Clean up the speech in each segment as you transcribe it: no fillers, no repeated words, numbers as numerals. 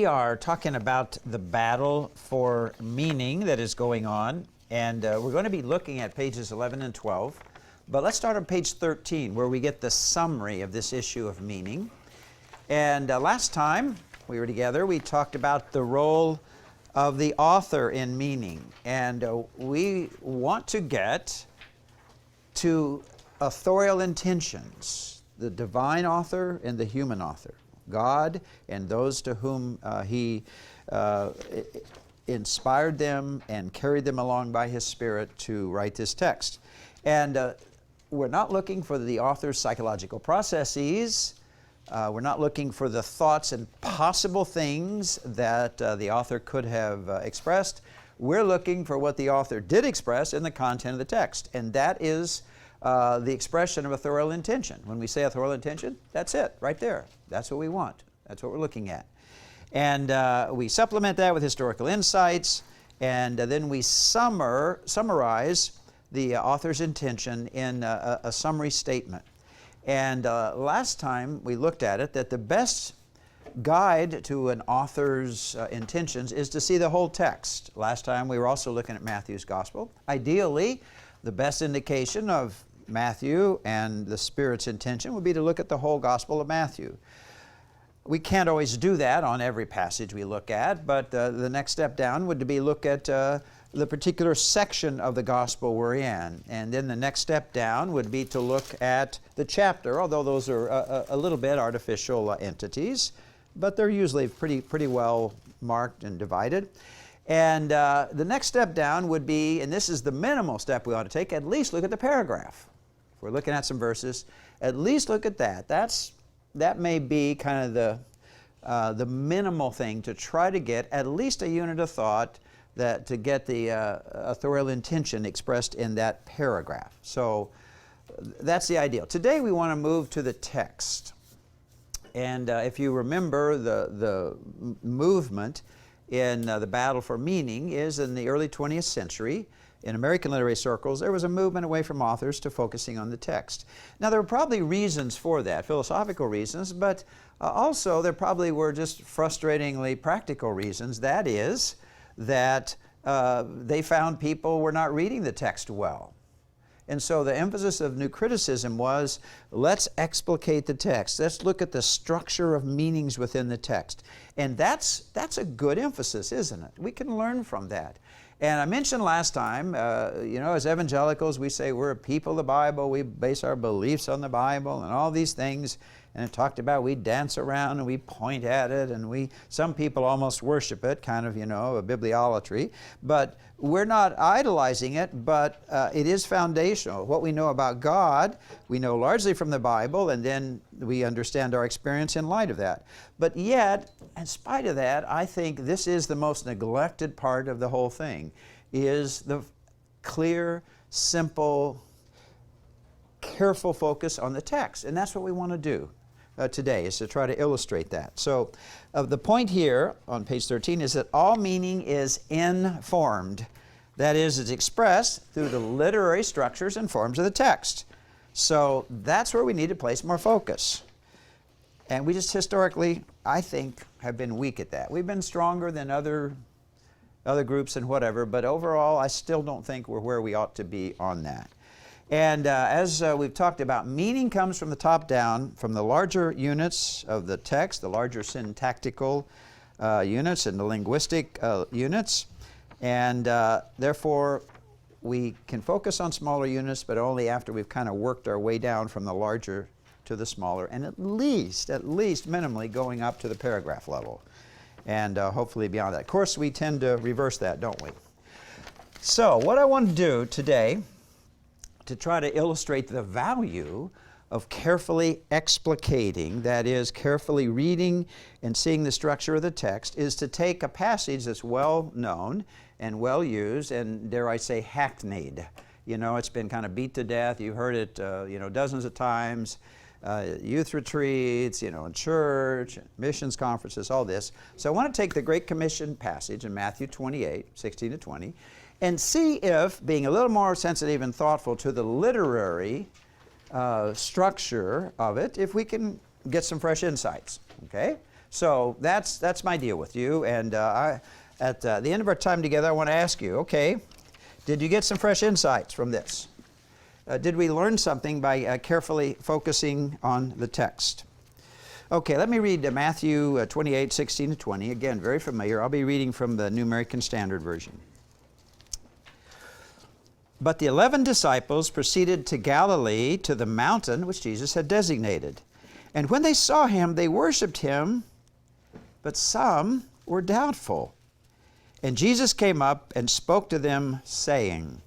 We are talking about the battle for meaning that is going on, and we're going to be looking at pages 11 and 12. But let's start on page 13, where we get the summary of this issue of meaning. And last time we were together, we talked about the role of the author in meaning. And we want to get to authorial intentions, the divine author and the human author, God and those to whom He inspired them and carried them along by His Spirit to write this text. And we're not looking for the author's psychological processes. We're not looking for the thoughts and possible things that the author could have expressed. We're looking for what the author did express in the content of the text, and that is the expression of authorial intention. When we say authorial intention, that's it, right there. That's what we want. That's what we're looking at. And we supplement that with historical insights, and then we summarize the author's intention in a summary statement. And last time we looked at it, that the best guide to an author's intentions is to see the whole text. Last time we were also looking at Matthew's Gospel. Ideally, the best indication of Matthew and the Spirit's intention would be to look at the whole Gospel of Matthew. We can't always do that on every passage we look at, but the next step down would be look at the particular section of the Gospel we're in. And then the next step down would be to look at the chapter, although those are a little bit artificial entities, but they're usually pretty well marked and divided. And the next step down would be, and this is the minimal step we ought to take, at least look at the paragraph. If we're looking at some verses, at least look at that. That may be kind of the minimal thing to try to get at least a unit of thought that to get the authorial intention expressed in that paragraph. So that's the ideal. Today we want to move to the text. And if you remember, the movement in the battle for meaning is in the early 20th century. In American literary circles, there was a movement away from authors to focusing on the text. Now, there were probably reasons for that, philosophical reasons, but also there probably were just frustratingly practical reasons. That is, that they found people were not reading the text well. And so the emphasis of new criticism was, let's explicate the text. Let's look at the structure of meanings within the text. And that's a good emphasis, isn't it? We can learn from that. And I mentioned last time, as evangelicals, we say we're a people of the Bible. We base our beliefs on the Bible and all these things. And it talked about we dance around and we point at it, and some people almost worship it, kind of, a bibliolatry. But we're not idolizing it, but it is foundational. What we know about God, we know largely from the Bible, and then we understand our experience in light of that. But yet, in spite of that, I think this is the most neglected part of the whole thing, is the clear, simple, careful focus on the text. And that's what we want to do today, is to try to illustrate that. So the point here on page 13 is that all meaning is informed. That is, it's expressed through the literary structures and forms of the text. So that's where we need to place more focus. And we just historically, I think, have been weak at that. We've been stronger than other groups and whatever, but overall, I still don't think we're where we ought to be on that. And as we've talked about, meaning comes from the top down, from the larger units of the text, the larger syntactical units and the linguistic units. And therefore, we can focus on smaller units, but only after we've kind of worked our way down from the larger to the smaller, and at least minimally going up to the paragraph level, and hopefully beyond that. Of course, we tend to reverse that, don't we? So what I want to do today, to try to illustrate the value of carefully explicating, that is, carefully reading and seeing the structure of the text, is to take a passage that's well known and well used and, dare I say, hackneyed. It's been kind of beat to death. You've heard it, dozens of times. Youth retreats, in church, missions conferences, all this. So I want to take the Great Commission passage in Matthew 28, 16 to 20, and see if, being a little more sensitive and thoughtful to the literary structure of it, if we can get some fresh insights, okay? So that's my deal with you. And at the end of our time together, I want to ask you, okay, did you get some fresh insights from this? Did we learn something by carefully focusing on the text? Okay, let me read Matthew 28, 16 to 20. Again, very familiar. I'll be reading from the New American Standard Version. But the 11 disciples proceeded to Galilee, to the mountain which Jesus had designated. And when they saw him, they worshipped him, but some were doubtful. And Jesus came up and spoke to them, saying,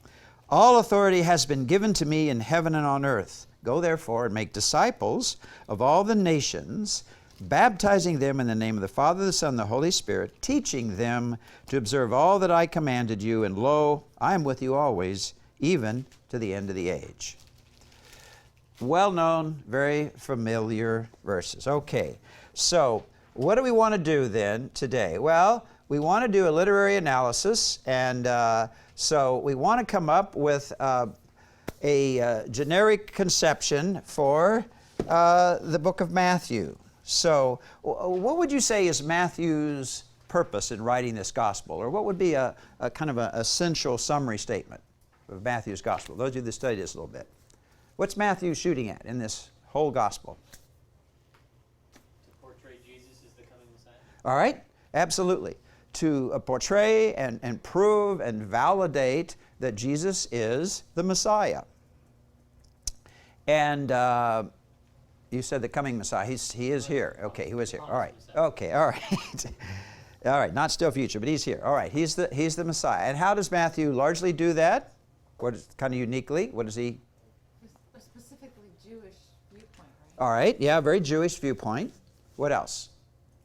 All authority has been given to me in heaven and on earth. Go therefore and make disciples of all the nations, baptizing them in the name of the Father, the Son, and the Holy Spirit, teaching them to observe all that I commanded you, and lo, I am with you always, even to the end of the age. Well-known, very familiar verses. Okay, so what do we want to do then today? Well, we want to do a literary analysis, and so we want to come up with a generic conception for the book of Matthew. So what would you say is Matthew's purpose in writing this gospel? Or what would be a kind of an essential summary statement of Matthew's gospel? Those of you that study this a little bit. What's Matthew shooting at in this whole gospel? To portray Jesus as the coming Messiah. All right, absolutely. To portray and prove and validate that Jesus is the Messiah. And you said the coming Messiah. He is here. Okay, he was here. All right. Okay, all right. All right, not still future, but he's here. All right, he's the Messiah. And how does Matthew largely do that? What is kind of uniquely? What does he? A specifically Jewish viewpoint, right? All right, yeah, very Jewish viewpoint. What else?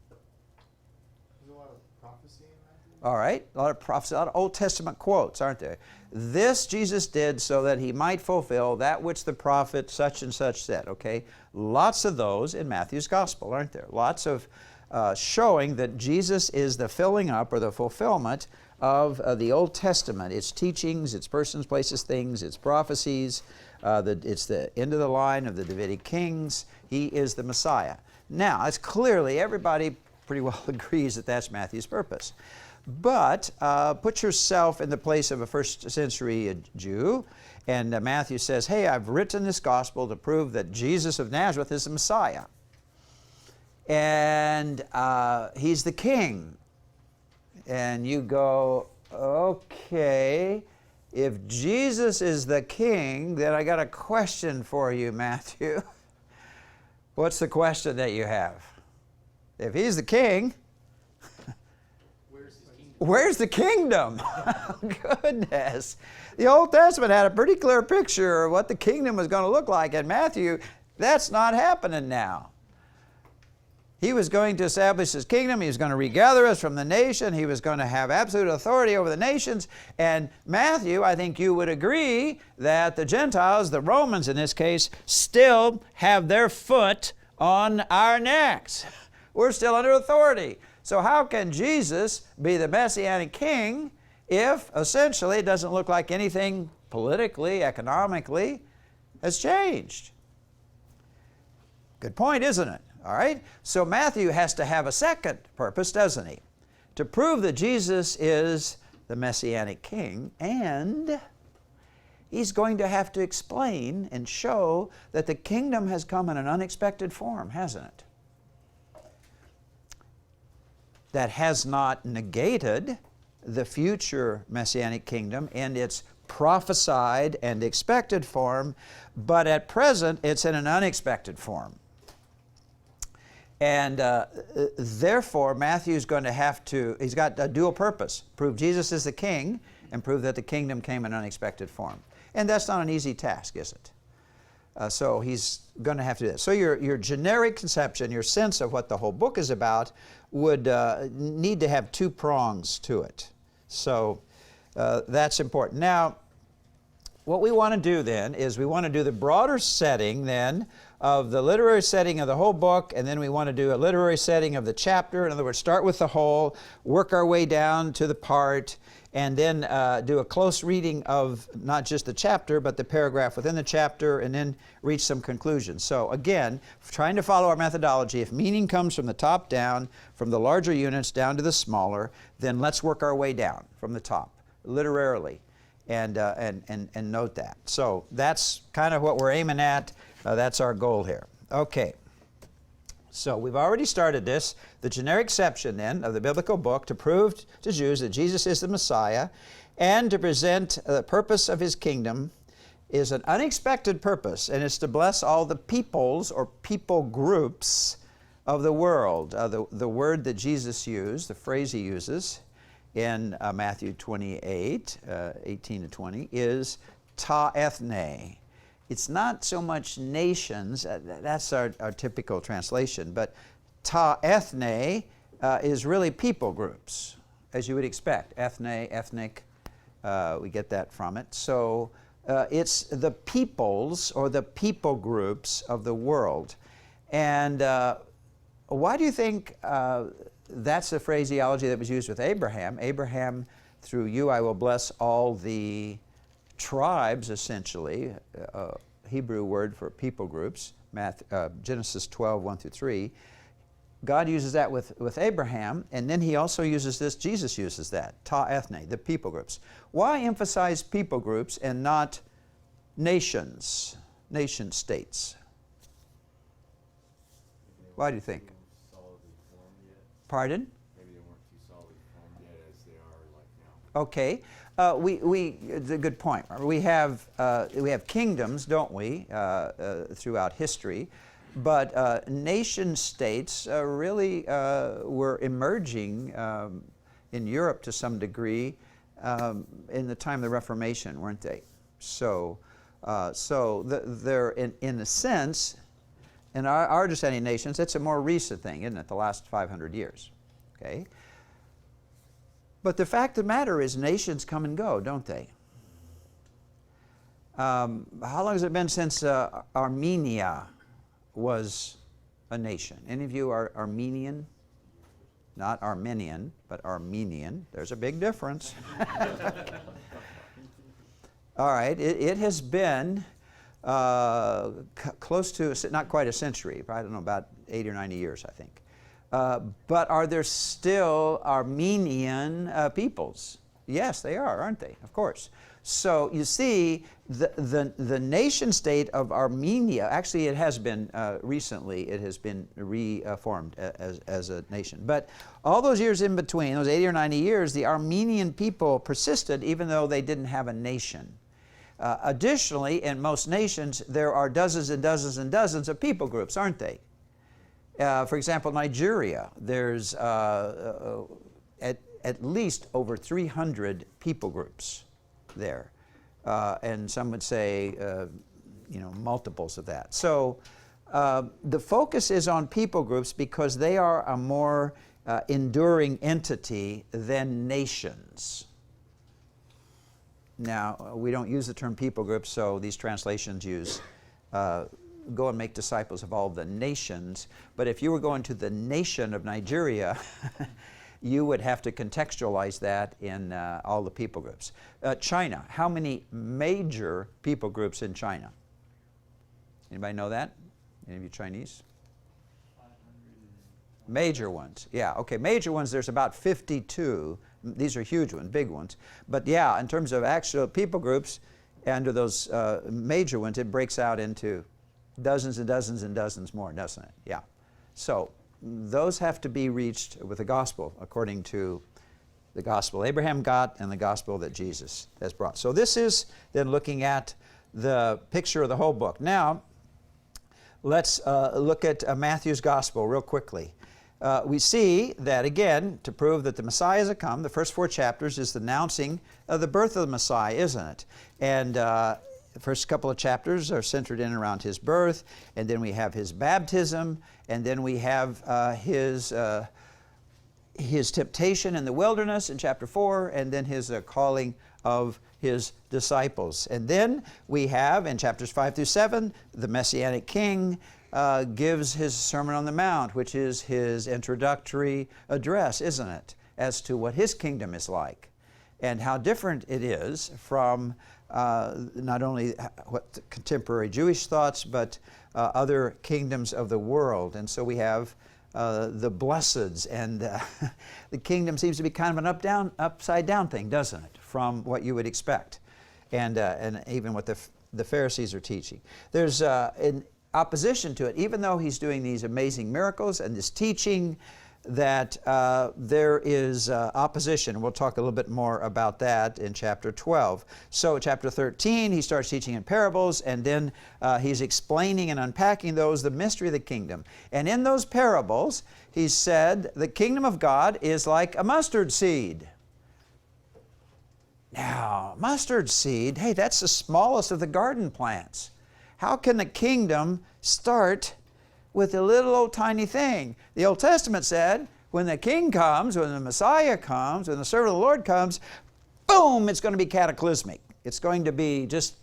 There's a lot of prophecy in Matthew. All right, a lot of prophecy, a lot of Old Testament quotes, aren't there? This Jesus did so that he might fulfill that which the prophet such and such said, okay? Lots of those in Matthew's gospel, aren't there? Lots of showing that Jesus is the filling up or the fulfillment of the Old Testament, its teachings, its persons, places, things, its prophecies. It's the end of the line of the Davidic kings. He is the Messiah. Now, it's clearly everybody pretty well agrees that that's Matthew's purpose. But put yourself in the place of a first century Jew, and Matthew says, hey, I've written this gospel to prove that Jesus of Nazareth is the Messiah. And he's the king. And you go, okay, if Jesus is the king, then I got a question for you, Matthew. What's the question that you have? If he's the king, where's the kingdom? Goodness. The Old Testament had a pretty clear picture of what the kingdom was going to look like. And Matthew, that's not happening now. He was going to establish his kingdom. He was going to regather us from the nation. He was going to have absolute authority over the nations. And Matthew, I think you would agree that the Gentiles, the Romans in this case, still have their foot on our necks. We're still under authority. So how can Jesus be the Messianic king if essentially it doesn't look like anything politically, economically has changed? Good point, isn't it? All right? So Matthew has to have a second purpose, doesn't he? To prove that Jesus is the Messianic king, and he's going to have to explain and show that the kingdom has come in an unexpected form, hasn't it? That has not negated the future Messianic kingdom in its prophesied and expected form, but at present it's in an unexpected form. And therefore, Matthew's going to have to, he's got a dual purpose: prove Jesus is the king and prove that the kingdom came in unexpected form. And that's not an easy task, is it? So he's going to have to do that. So your generic conception, your sense of what the whole book is about, would need to have two prongs to it. So that's important. Now, what we want to do then is we want to do the broader setting then of the literary setting of the whole book, and then we want to do a literary setting of the chapter. In other words, start with the whole, work our way down to the part, and then do a close reading of not just the chapter, but the paragraph within the chapter, and then reach some conclusions. So again, trying to follow our methodology, if meaning comes from the top down, from the larger units down to the smaller, then let's work our way down from the top, literarily, and note that. So that's kind of what we're aiming at. That's our goal here. Okay. So we've already started this. The generic section then of the biblical book to prove to Jews that Jesus is the Messiah and to present the purpose of his kingdom is an unexpected purpose, and it's to bless all the peoples or people groups of the world. The word that Jesus used, the phrase he uses in Matthew 28, 18 to 20, is ta ethne. It's not so much nations, that's our typical translation, but ta ethne is really people groups, as you would expect. Ethne, ethnic, we get that from it. So it's the peoples or the people groups of the world. And why do you think that's the phraseology that was used with Abraham? Abraham, through you I will bless all the tribes, essentially, Hebrew word for people groups, Genesis 12, 1 through 3. God uses that with Abraham, and then he also uses this, Jesus uses that, ta ethne, the people groups. Why emphasize people groups and not nations, nation states? Why do you think? Pardon? Maybe they weren't too solidly formed yet as they are like now. Okay. It's a good point. We have kingdoms, don't we, throughout history, but nation states really were emerging in Europe to some degree in the time of the Reformation, weren't they? So they're in a sense, in our understanding of nations, it's a more recent thing, isn't it? The last 500 years. Okay. But the fact of the matter is nations come and go, don't they? How long has it been since Armenia was a nation? Any of you are Armenian? Not Armenian, but Armenian. There's a big difference. All right, it has been close to, not quite a century, I don't know, about 80 or 90 years, I think. But are there still Armenian peoples? Yes, they are, aren't they? Of course. So you see, the nation state of Armenia, actually it has been recently, it has been reformed as a nation. But all those years in between, those 80 or 90 years, the Armenian people persisted even though they didn't have a nation. Additionally, in most nations, there are dozens and dozens and dozens of people groups, aren't they? For example, Nigeria, there's at least over 300 people groups there. And some would say, multiples of that. So the focus is on people groups because they are a more enduring entity than nations. Now, we don't use the term people groups, so these translations use go and make disciples of all the nations. But if you were going to the nation of Nigeria, you would have to contextualize that in all the people groups. China, how many major people groups in China? Anybody know that? Any of you Chinese? 500. Major ones, yeah, okay, major ones, there's about 52. These are huge ones, big ones. But yeah, in terms of actual people groups, under those major ones, it breaks out into dozens and dozens and dozens more, doesn't it? Yeah. So those have to be reached with the gospel, according to the gospel Abraham got and the gospel that Jesus has brought. So this is then looking at the picture of the whole book. Now, let's look at Matthew's gospel real quickly. We see that, again, to prove that the Messiah has come, the first 4 chapters is the announcing of the birth of the Messiah, isn't it? And the first couple of chapters are centered in around his birth, and then we have his baptism, and then we have his temptation in the wilderness in chapter 4, and then his calling of his disciples. And then we have, in chapters 5 through 7, the Messianic King gives his Sermon on the Mount, which is his introductory address, isn't it, as to what his kingdom is like. and how different it is from not only what contemporary Jewish thoughts, but other kingdoms of the world. And so we have the blesseds, and the kingdom seems to be kind of an upside down thing, doesn't it, from what you would expect, and even what the Pharisees are teaching. There's in opposition to it, even though he's doing these amazing miracles and this teaching, that there is opposition. We'll talk a little bit more about that in chapter 12. So chapter 13, he starts teaching in parables, and then he's explaining and unpacking those, the mystery of the kingdom. And in those parables, he said, the kingdom of God is like a mustard seed. Now, mustard seed, hey, that's the smallest of the garden plants. How can the kingdom start with a little old tiny thing? The Old Testament said, when the king comes, when the Messiah comes, when the servant of the Lord comes, boom, it's going to be cataclysmic. It's going to be just,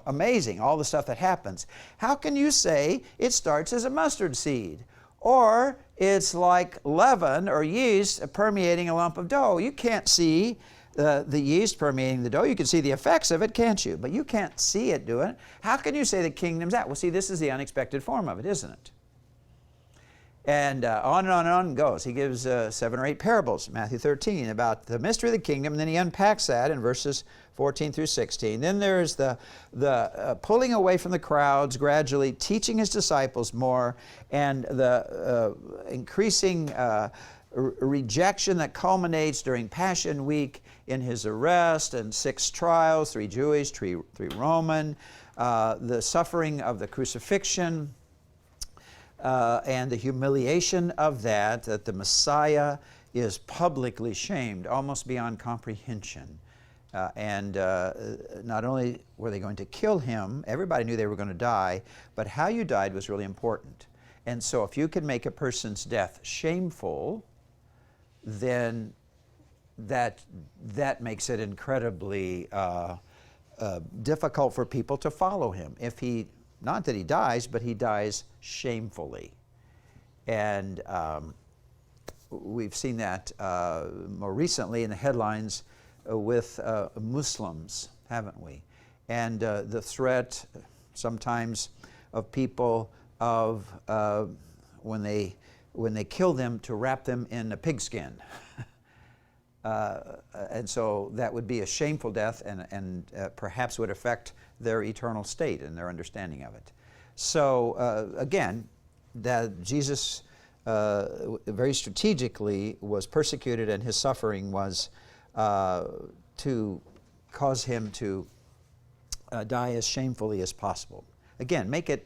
amazing, all the stuff that happens. How can you say it starts as a mustard seed? Or it's like leaven or yeast permeating a lump of dough. You can't see the yeast permeating the dough. You can see the effects of it, can't you? But you can't see it doing it. How can you say the kingdom's that? Well, see, this is the unexpected form of it, isn't it? And on and on and on it goes. He gives 7 or 8 parables, Matthew 13, about the mystery of the kingdom, and then he unpacks that in verses 14 through 16. Then there's the pulling away from the crowds, gradually teaching his disciples more, and the increasing rejection that culminates during Passion Week in his arrest and 6 trials, 3 Jewish, 3 Roman, the suffering of the crucifixion, and the humiliation of that the Messiah is publicly shamed, almost beyond comprehension. And not only were they going to kill him, everybody knew they were going to die, but how you died was really important. And so if you can make a person's death shameful, then that makes it incredibly difficult for people to follow him. If he, not that he dies, but he dies shamefully. And we've seen that more recently in the headlines with Muslims, haven't we? And the threat sometimes of people of when they kill them, to wrap them in a pigskin. And so that would be a shameful death, and perhaps would affect their eternal state and their understanding of it. So again, that Jesus very strategically was persecuted, and his suffering was to cause him to die as shamefully as possible. Again, make it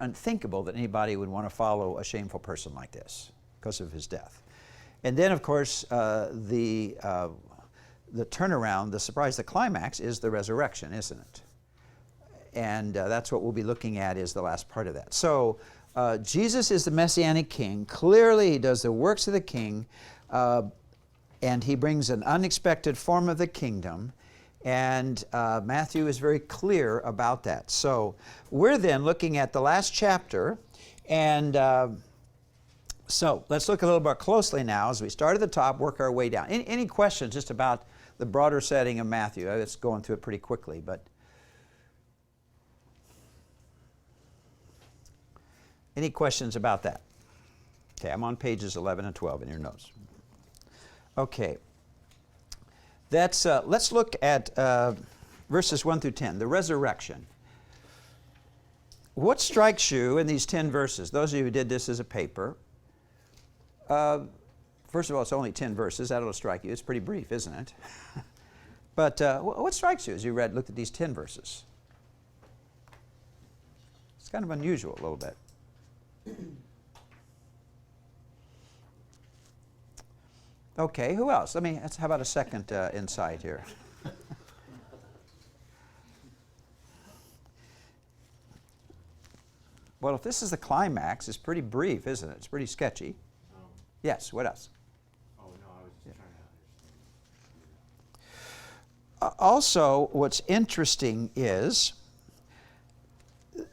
unthinkable that anybody would want to follow a shameful person like this because of his death. And then, of course, the turnaround, the surprise, the climax is the resurrection, isn't it? And that's what we'll be looking at, is the last part of that. So Jesus is the Messianic King. Clearly, he does the works of the King, and he brings an unexpected form of the kingdom. And Matthew is very clear about that. So we're then looking at the last chapter, and so let's look a little more closely now as we start at the top, work our way down. Any questions just about the broader setting of Matthew? It's going through it pretty quickly, but any questions about that? Okay, I'm on pages 11 and 12 in your notes. Okay. That's, let's look at verses 1 through 10, the resurrection. What strikes you in these 10 verses? Those of you who did this as a paper, first of all, it's only 10 verses. That'll strike you. It's pretty brief, isn't it? But what strikes you as you looked at these 10 verses? It's kind of unusual a little bit. Okay, who else? How about a second insight here? Well, if this is the climax, it's pretty brief, isn't it? It's pretty sketchy. Yes, what else? Oh, no, I was just trying to understand. Also, what's interesting is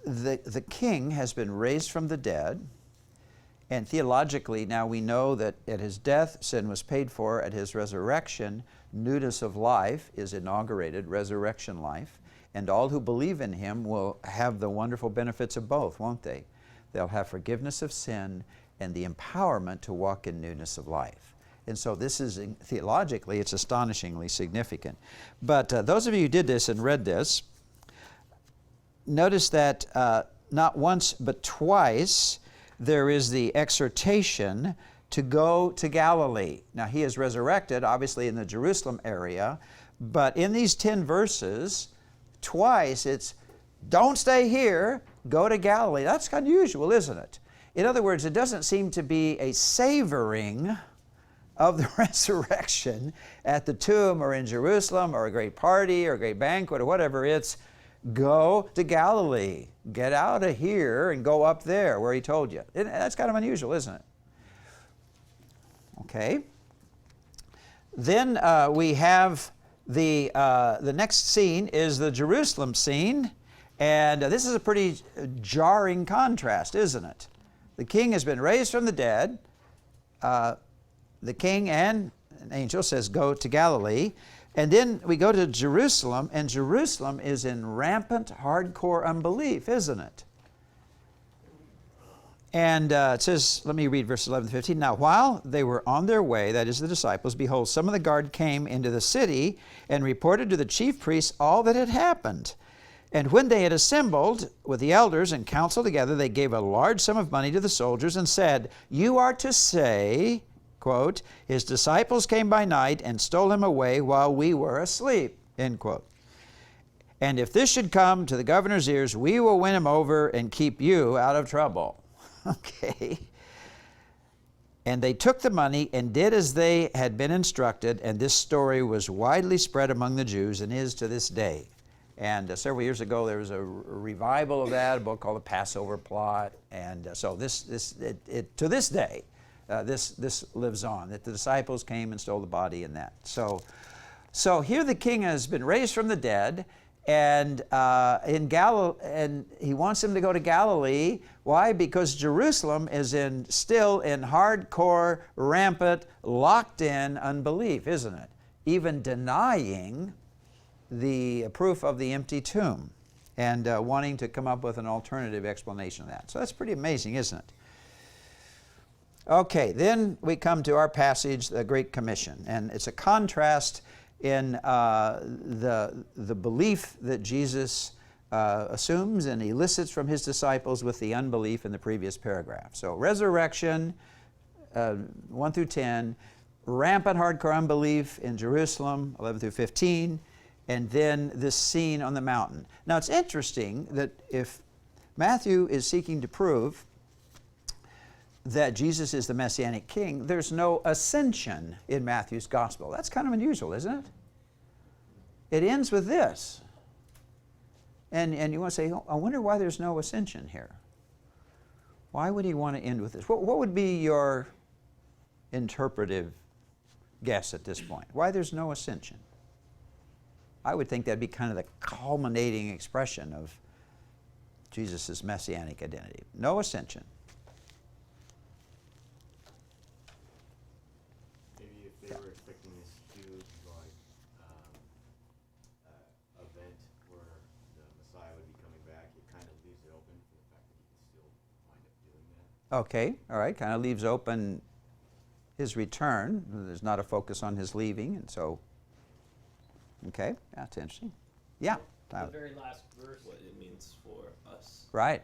the king has been raised from the dead, And theologically, now we know that at his death, sin was paid for. At his resurrection, newness of life is inaugurated, resurrection life. And all who believe in him will have the wonderful benefits of both, won't they? They'll have forgiveness of sin and the empowerment to walk in newness of life. And so this is, theologically, it's astonishingly significant. But those of you who did this and read this, notice that not once but twice there is the exhortation to go to Galilee. Now he is resurrected, obviously in the Jerusalem area, but in these 10 verses, twice it's, don't stay here, go to Galilee. That's unusual, isn't it? In other words, it doesn't seem to be a savoring of the resurrection at the tomb or in Jerusalem or a great party or a great banquet or whatever. It's go to Galilee. Get out of here and go up there where he told you. That's kind of unusual, isn't it? Okay. Then we have the next scene is the Jerusalem scene. And this is a pretty jarring contrast, isn't it? The king has been raised from the dead. The king and an angel says, go to Galilee. And then we go to Jerusalem, and Jerusalem is in rampant, hardcore unbelief, isn't it? And it says, let me read verses 11 to 15. Now, while they were on their way, that is the disciples, behold, some of the guard came into the city and reported to the chief priests all that had happened. And when they had assembled with the elders and council together, they gave a large sum of money to the soldiers and said, you are to say, quote, his disciples came by night and stole him away while we were asleep, end quote. And if this should come to the governor's ears, we will win him over and keep you out of trouble. Okay. And they took the money and did as they had been instructed, and this story was widely spread among the Jews and is to this day. And several years ago, there was a revival of that, a book called The Passover Plot. And so to this day, this lives on, that the disciples came and stole the body in that. So here the king has been raised from the dead, and and he wants him to go to Galilee. Why? Because Jerusalem is still in hardcore, rampant, locked in unbelief, isn't it? Even denying the proof of the empty tomb and wanting to come up with an alternative explanation of that. So that's pretty amazing, isn't it? Okay, then we come to our passage, the Great Commission, and it's a contrast in the belief that Jesus assumes and elicits from his disciples with the unbelief in the previous paragraph. So resurrection, 1 through 10, rampant hardcore unbelief in Jerusalem, 11 through 15, and then this scene on the mountain. Now it's interesting that if Matthew is seeking to prove that Jesus is the Messianic King, there's no ascension in Matthew's Gospel. That's kind of unusual, isn't it? It ends with this. And you want to say, oh, I wonder why there's no ascension here. Why would he want to end with this? What would be your interpretive guess at this point? Why there's no ascension? I would think that'd be kind of the culminating expression of Jesus' Messianic identity. No ascension. Maybe if they were expecting this huge, event where the Messiah would be coming back, it kind of leaves it open for the fact that he could still wind up doing that. Okay, all right, kind of leaves open his return. There's not a focus on his leaving, and so, okay, that's interesting. Yeah, Tyler. The very last verse, what it means for us. Right.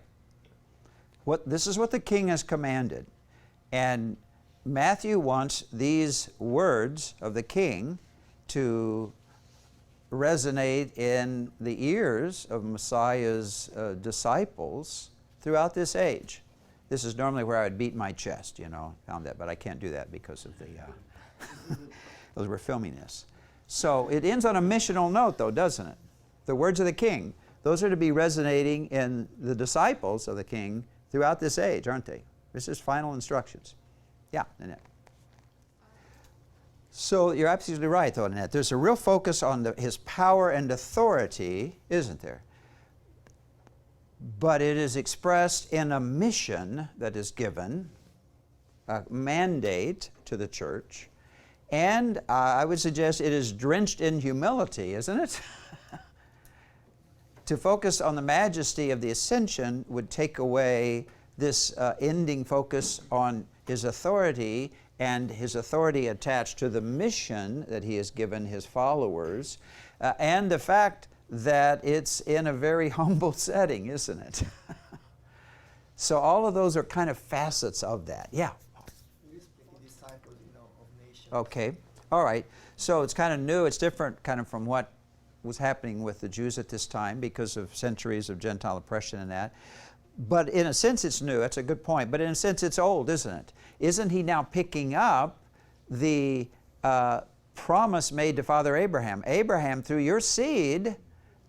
This is what the king has commanded. And Matthew wants these words of the king to resonate in the ears of Messiah's disciples throughout this age. This is normally where I would beat my chest, found that, but I can't do that because of the, because we're filming this. So it ends on a missional note, though, doesn't it? The words of the king, those are to be resonating in the disciples of the king throughout this age, aren't they? This is final instructions. Yeah, Nanette. So you're absolutely right, though, Nanette. There's a real focus on his power and authority, isn't there? But it is expressed in a mission that is given mandate to the church. And I would suggest it is drenched in humility, isn't it? To focus on the majesty of the ascension would take away this ending focus on his authority and his authority attached to the mission that he has given his followers, and the fact that it's in a very humble setting, isn't it? So all of those are kind of facets of that. Yeah. We speak disciples, of nations. Okay. All right. So it's kind of new. It's different kind of from what was happening with the Jews at this time because of centuries of Gentile oppression and that. But in a sense it's new. That's a good point. But in a sense it's old, isn't it? Isn't he now picking up the promise made to Father Abraham? Abraham, through your seed,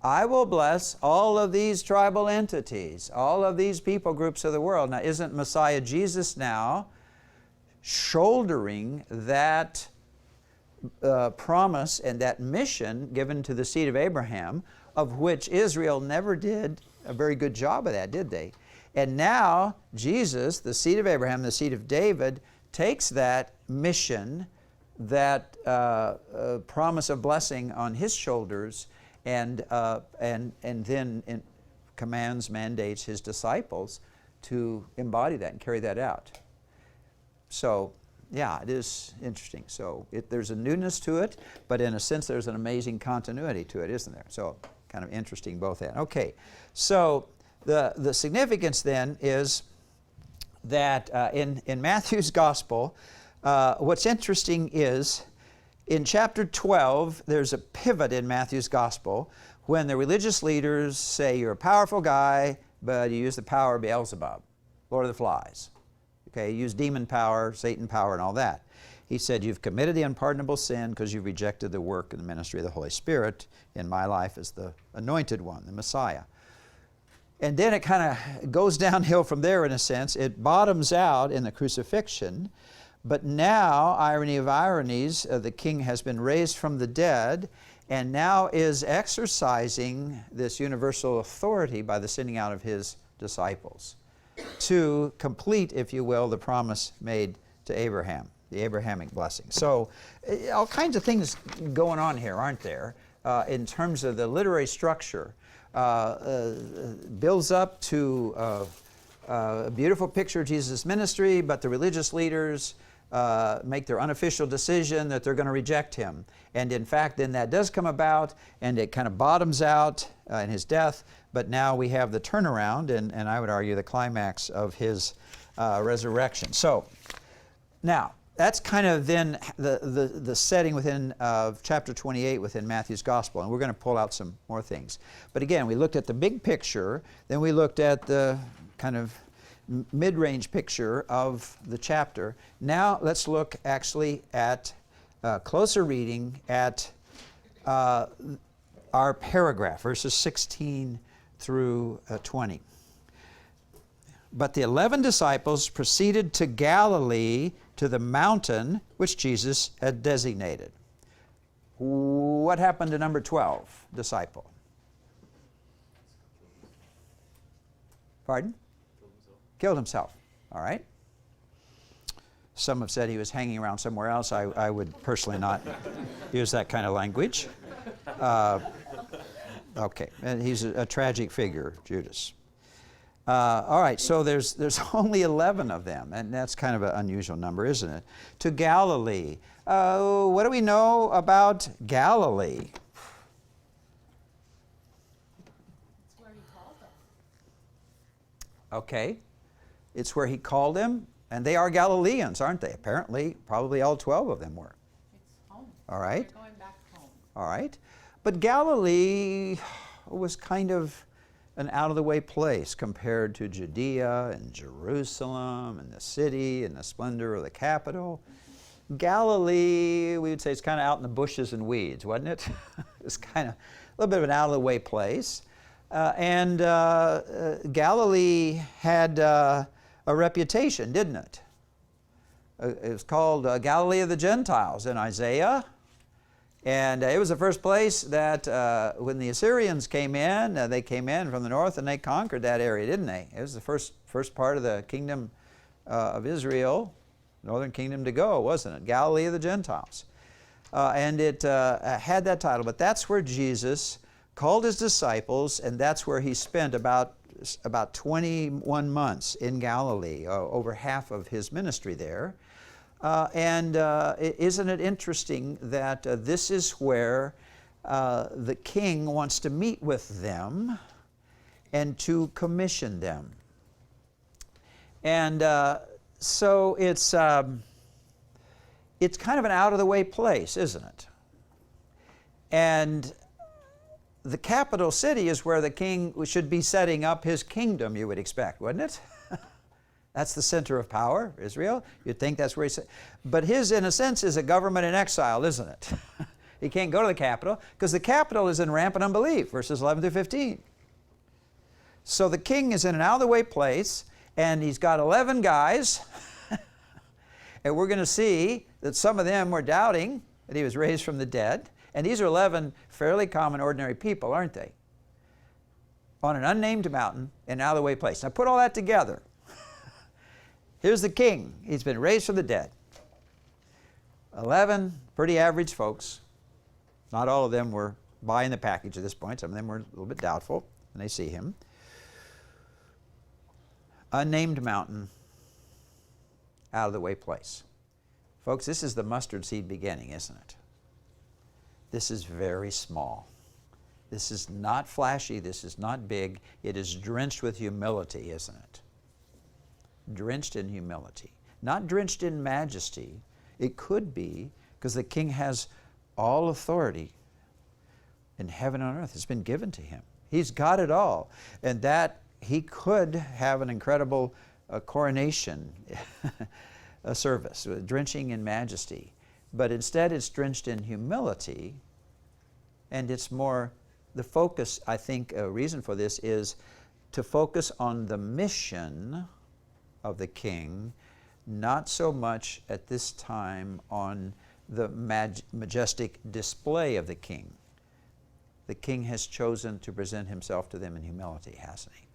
I will bless all of these tribal entities, all of these people groups of the world. Now, isn't Messiah Jesus now shouldering that promise and that mission given to the seed of Abraham, of which Israel never did a very good job of that, did they? And now Jesus, the seed of Abraham, the seed of David, takes that mission, that promise of blessing on his shoulders, and then commands, mandates his disciples to embody that and carry that out. So, yeah, it is interesting. So there's a newness to it, but in a sense there's an amazing continuity to it, isn't there? So kind of interesting both ends. Okay, so the significance then is that in Matthew's Gospel, what's interesting is in chapter 12, there's a pivot in Matthew's Gospel when the religious leaders say, you're a powerful guy, but you use the power of Beelzebub, Lord of the Flies. Okay, you use demon power, Satan power, and all that. He said, you've committed the unpardonable sin because you've rejected the work and the ministry of the Holy Spirit in my life as the anointed one, the Messiah. And then it kind of goes downhill from there in a sense. It bottoms out in the crucifixion. But now, irony of ironies, the king has been raised from the dead and now is exercising this universal authority by the sending out of his disciples to complete, if you will, the promise made to Abraham, the Abrahamic blessing. So all kinds of things going on here, aren't there, in terms of the literary structure. Builds up to a beautiful picture of Jesus' ministry, but the religious leaders make their unofficial decision that they're going to reject him. And in fact, then that does come about, and it kind of bottoms out in his death, but now we have the turnaround, and I would argue the climax of his resurrection. So, now, that's kind of then the setting within chapter 28 within Matthew's Gospel, and we're going to pull out some more things. But again, we looked at the big picture, then we looked at the kind of mid-range picture of the chapter. Now let's look actually at closer reading at our paragraph, verses 16 through 20. But the 11 disciples proceeded to Galilee, to the mountain which Jesus had designated. What happened to number 12 disciple? Pardon? Killed himself. All right. Some have said he was hanging around somewhere else. I would personally not use that kind of language. Okay, and he's a tragic figure, Judas. All right, so there's only 11 of them, and that's kind of an unusual number, isn't it? To Galilee. What do we know about Galilee? It's where he called them. Okay, it's where he called them, and they are Galileans, aren't they? Apparently, probably all 12 of them were. It's home. All right. They're going back home. All right. But Galilee was kind of an out-of-the-way place compared to Judea and Jerusalem and the city and the splendor of the capital. Galilee, we would say it's kind of out in the bushes and weeds, wasn't it? It's kind of a little bit of an out-of-the-way place. And Galilee had a reputation, didn't it? It was called Galilee of the Gentiles in Isaiah. And it was the first place that when the Assyrians came in, they came in from the north and they conquered that area, didn't they? It was the first part of the kingdom of Israel Northern Kingdom to Go, wasn't it? Galilee of the Gentiles. And it had that title. But that's where Jesus called his disciples, and that's where he spent about 21 months in Galilee, over half of his ministry there. Isn't it interesting that this is where the king wants to meet with them and to commission them. And so it's kind of an out-of-the-way place, isn't it? And the capital city is where the king should be setting up his kingdom, you would expect, wouldn't it? That's the center of power, Israel. You'd think that's where he's... But his, in a sense, is a government in exile, isn't it? He can't go to the capital because the capital is in rampant unbelief, verses 11 through 15. So the king is in an out-of-the-way place, and he's got 11 guys, and we're going to see that some of them were doubting that he was raised from the dead. And these are 11 fairly common, ordinary people, aren't they? On an unnamed mountain in an out-of-the-way place. Now put all that together. Here's the king. He's been raised from the dead. 11 pretty average folks. Not all of them were buying the package at this point. Some of them were a little bit doubtful when they see him. Unnamed mountain, out-of-the-way place. Folks, this is the mustard seed beginning, isn't it? This is very small. This is not flashy. This is not big. It is drenched with humility, isn't it? Drenched in humility. Not drenched in majesty. It could be, because the king has all authority in heaven and earth. It's been given to him. He's got it all. And that he could have an incredible coronation a service, drenching in majesty. But instead it's drenched in humility, and it's more, the focus, I think, a reason for this is to focus on the mission of the king, not so much at this time on the majestic display of the king. The king has chosen to present himself to them in humility, hasn't he?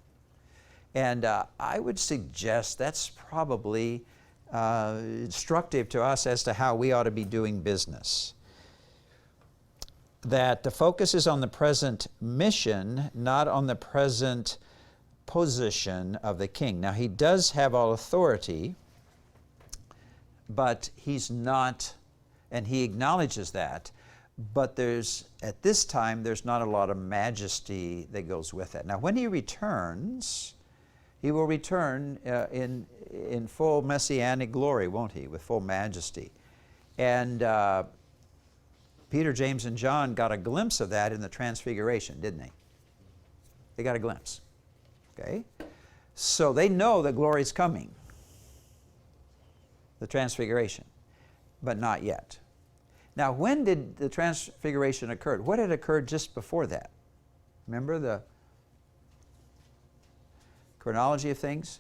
And I would suggest that's probably instructive to us as to how we ought to be doing business. That the focus is on the present mission, not on the present position of the king. Now, he does have all authority, but he's not, and he acknowledges that, but at this time, there's not a lot of majesty that goes with it. Now, when he returns, he will return in full messianic glory, won't he, with full majesty. And Peter, James, and John got a glimpse of that in the Transfiguration, didn't they? They got a glimpse. Okay? So they know that glory is coming, the Transfiguration, but not yet. Now, when did the Transfiguration occur? What had occurred just before that? Remember the chronology of things?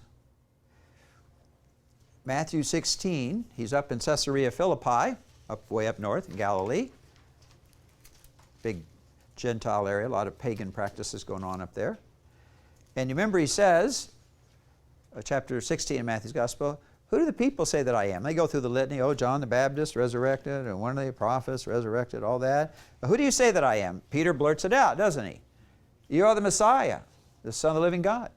Matthew 16, he's up in Caesarea Philippi, way up north in Galilee. Big Gentile area, a lot of pagan practices going on up there. And you remember he says, chapter 16 in Matthew's Gospel, who do the people say that I am? They go through the litany, oh, John the Baptist resurrected, and one of the prophets resurrected, all that. Who do you say that I am? Peter blurts it out, doesn't he? You are the Messiah, the Son of the living God.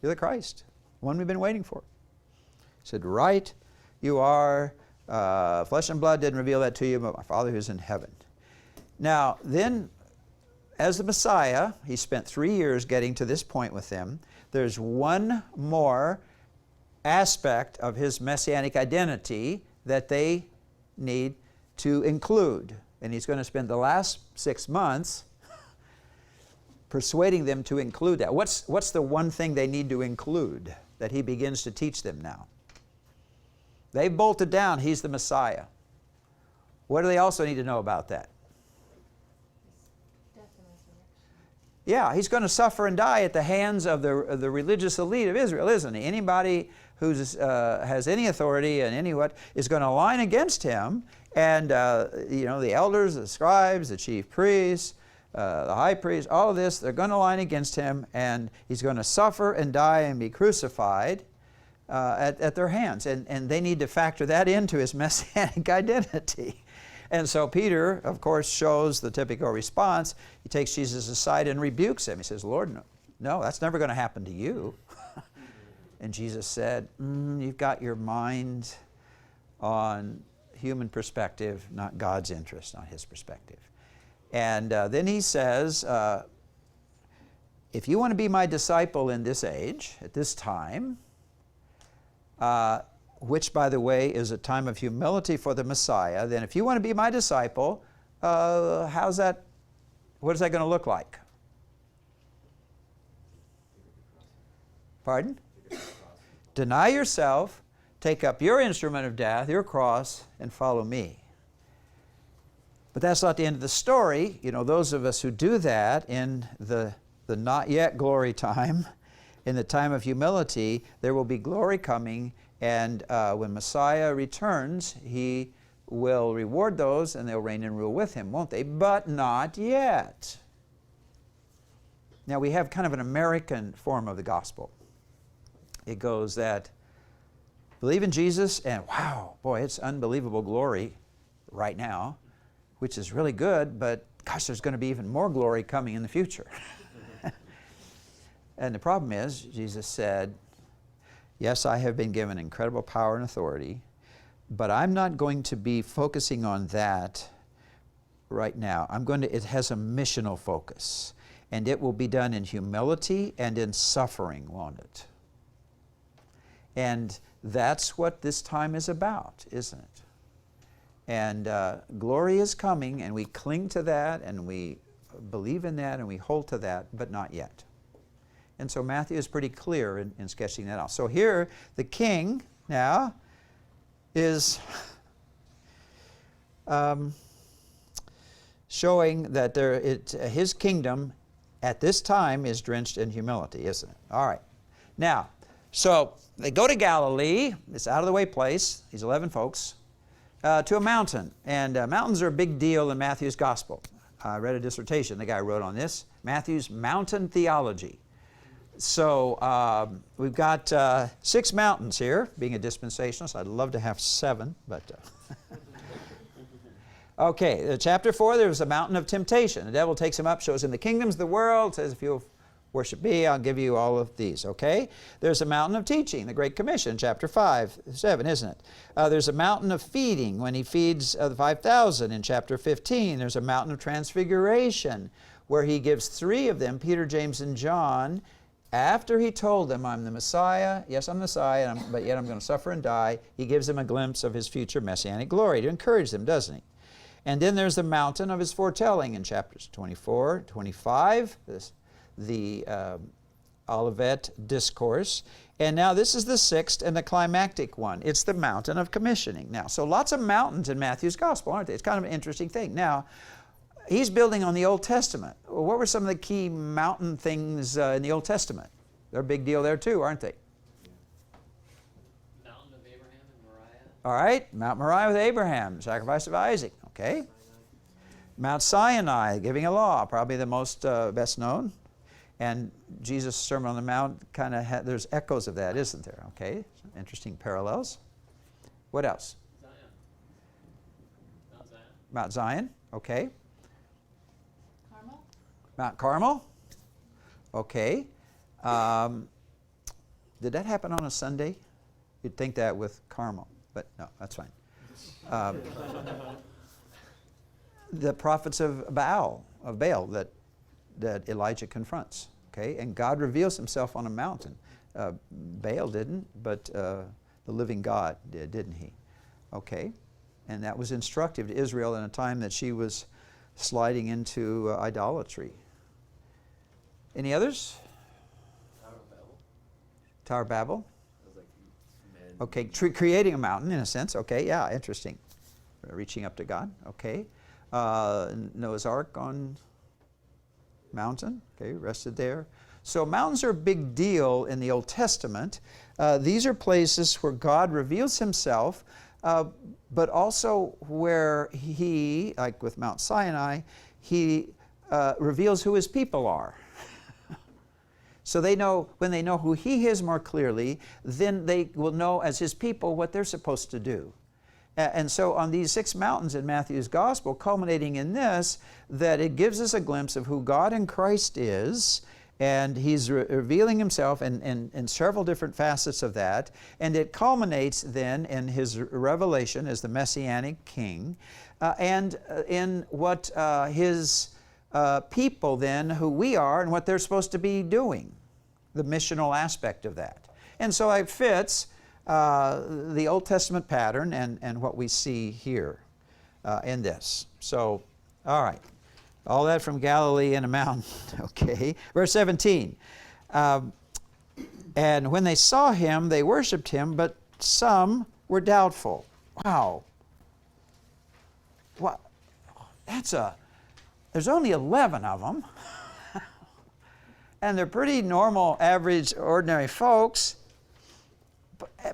You're the Christ, the one we've been waiting for. He said, right, you are. Flesh and blood didn't reveal that to you, but my Father who's in heaven. Now, then, as the Messiah, he spent 3 years getting to this point with them. There's one more aspect of his messianic identity that they need to include. And he's going to spend the last 6 months persuading them to include that. What's the one thing they need to include that he begins to teach them now? They've bolted down, he's the Messiah. What do they also need to know about that? Death and resurrection. Yeah, he's going to suffer and die at the hands of the religious elite of Israel, isn't he? Anybody who has any authority and any what is going to line against him, and the elders, the scribes, the chief priests, the high priest, all of this, they're going to line against him, and he's going to suffer and die and be crucified at their hands. And they need to factor that into his messianic identity. And so Peter, of course, shows the typical response. He takes Jesus aside and rebukes him. He says, Lord, no, that's never going to happen to you. And Jesus said, you've got your mind on human perspective, not God's interest, not his perspective. And then he says, if you want to be my disciple in this age, at this time, which, by the way, is a time of humility for the Messiah, then if you want to be my disciple, what is that going to look like? Pardon? Deny yourself, take up your instrument of death, your cross, and follow me. But that's not the end of the story. You know, those of us who do that in the not yet glory time, in the time of humility, there will be glory coming, and when Messiah returns, he will reward those, and they'll reign and rule with him, won't they? But not yet. Now, we have kind of an American form of the gospel. It goes that believe in Jesus, and wow, boy, it's unbelievable glory right now, which is really good, but gosh, there's going to be even more glory coming in the future. And the problem is, Jesus said, yes, I have been given incredible power and authority, but I'm not going to be focusing on that right now. It has a missional focus, and it will be done in humility and in suffering, won't it? And that's what this time is about, isn't it? And glory is coming, and we cling to that, and we believe in that, and we hold to that, but not yet. And so Matthew is pretty clear in sketching that out. So here, the king now is showing that his kingdom at this time is drenched in humility, isn't it? All right. Now, so they go to Galilee. It's out of the way place, these 11 folks, to a mountain. And mountains are a big deal in Matthew's gospel. I read a dissertation the guy wrote on this, Matthew's mountain theology. So we've got 6 mountains here. Being a dispensationalist, I'd love to have 7, but okay, chapter 4, there's a mountain of temptation. The devil takes him up, shows him the kingdoms of the world, says, if you'll worship me, I'll give you all of these, okay? There's a mountain of teaching, the Great Commission, chapter 7, isn't it? There's a mountain of feeding when he feeds the 5,000 in chapter 15. There's a mountain of transfiguration where he gives 3 of them, Peter, James, and John, after he told them, I'm the Messiah, yes, I'm the Messiah, but yet I'm going to suffer and die, he gives them a glimpse of his future messianic glory to encourage them, doesn't he? And then there's the mountain of his foretelling in chapters 24, 25, the Olivet Discourse. And now this is the 6th and the climactic one. It's the mountain of commissioning. Now, so lots of mountains in Matthew's gospel, aren't they? It's kind of an interesting thing. Now, he's building on the Old Testament. Well, what were some of the key mountain things in the Old Testament? They're a big deal there too, aren't they? Mountain of Abraham and Moriah. All right, Mount Moriah with Abraham, sacrifice of Isaac, okay? Mount Sinai, giving a law, probably the most best known. And Jesus' Sermon on the Mount kind of there's echoes of that, isn't there? Okay, some interesting parallels. What else? Zion. Mount Zion. Mount Zion, okay. Carmel? Mount Carmel, okay. Did that happen on a Sunday? You'd think that with Carmel, but no, that's fine. The prophets of Baal that Elijah confronts, okay? And God reveals himself on a mountain. Baal didn't, but the living God did, didn't he? Okay, and that was instructive to Israel in a time that she was sliding into idolatry. Any others? Tower of Babel. Tower of Babel? That was like men. Okay, creating a mountain in a sense. Okay, yeah, interesting. Reaching up to God. Okay. Noah's Ark on mountain. Okay, rested there. So mountains are a big deal in the Old Testament. These are places where God reveals himself, but also where he, like with Mount Sinai, he reveals who his people are. So they know, when they know who He is more clearly, then they will know as His people what they're supposed to do. And so on these 6 mountains in Matthew's Gospel, culminating in this, that it gives us a glimpse of who God in Christ is, and He's revealing Himself in several different facets of that, and it culminates then in His revelation as the Messianic King, and in what His people then, who we are, and what they're supposed to be doing, the missional aspect of that. And so it fits the Old Testament pattern and what we see here in this. So, all right. All that from Galilee and a mountain. Okay. Verse 17. And when they saw Him, they worshiped Him, but some were doubtful. Wow. What? There's only 11 of them. And they're pretty normal, average, ordinary folks.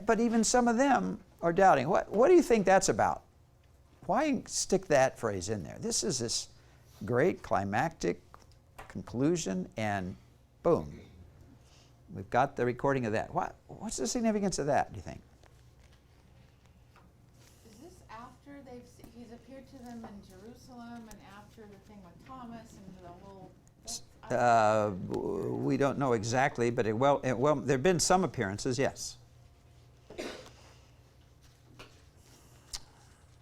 But even some of them are doubting. What do you think that's about? Why stick that phrase in there? This is this great climactic conclusion, and boom. We've got the recording of that. What's the significance of that, do you think? Is this after He's appeared to them in Jerusalem and after the thing with Thomas and the whole... We don't know exactly, but well, there have been some appearances, yes.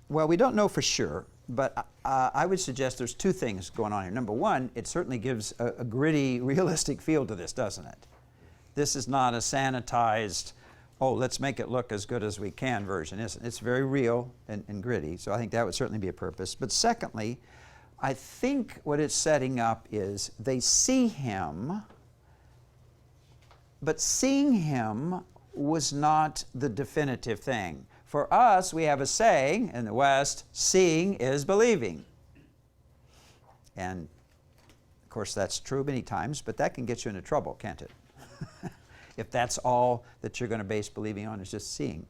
Well, we don't know for sure, but I would suggest there's 2 things going on here. Number one, it certainly gives a gritty, realistic feel to this, doesn't it? This is not a sanitized, oh, let's make it look as good as we can version, isn't it? It's very real and gritty, so I think that would certainly be a purpose. But secondly, I think what it's setting up is they see Him, but seeing Him was not the definitive thing. For us, we have a saying in the West, seeing is believing. And of course that's true many times, but that can get you into trouble, can't it? If that's all that you're going to base believing on is just seeing.